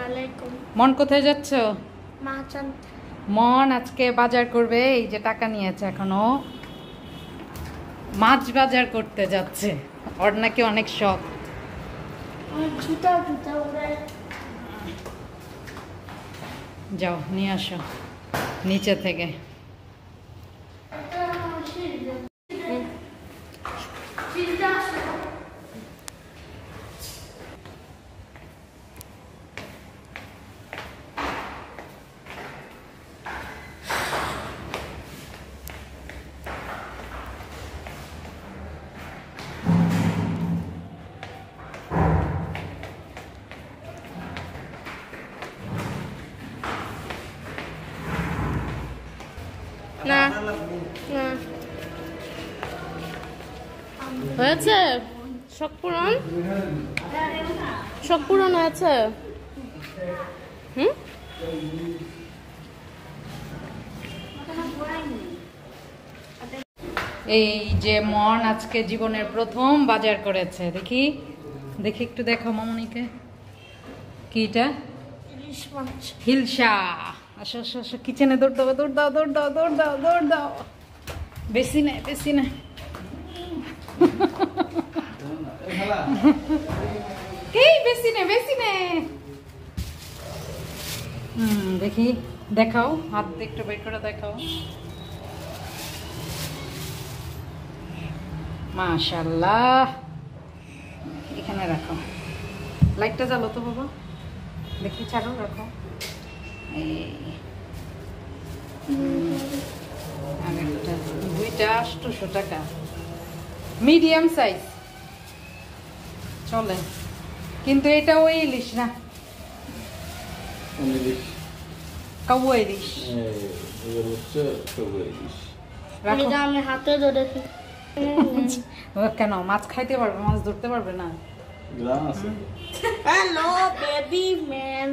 আলাইকুম। মন কোথায় যাচ্ছ? মাছ আনতে। মন আজকে বাজার করবে, এই যে টাকা নিয়েছে, এখনো মাছ বাজার করতে যাচ্ছে। ওর নাকি অনেক শখ। জুতা জুতা উড়ে যাও নিয়ে আসো নিচে থেকে। না না হয়েছে শখ পূরণ, শখ পূরণ হয়েছে। এই যে মন আজকে জীবনের প্রথম বাজার করেছে। দেখি দেখি একটু দেখো মামনিকে, কি এটা? ইলিশ মাছ। হিলসা। আসো আসো আসো, কিচেনে দৌড় দাও দৌড় দাও দৌড় দাও দৌড় দাও দৌড় দাও। বেশি নেই বেশি নেই। এই বেশি নে বেশি নে। দেখি দেখাও, হাত একটু বের করে দেখাও। মাশাআল্লাহ। এখানে রাখো, লাইটটা জ্বালো তো বাবা, দেখি ছাড়ো, রাখো। এই আরেকটা, দুইটা 800 টাকা, মিডিয়াম সাইজ চলে, কিন্তু এটা ওই ইলিশ না, কাউয়া ইলিশ। আমি হাতে ধরে কেন মাছ খাইতে পারবে, মাছ ধরতে পারবে না? Hello baby man.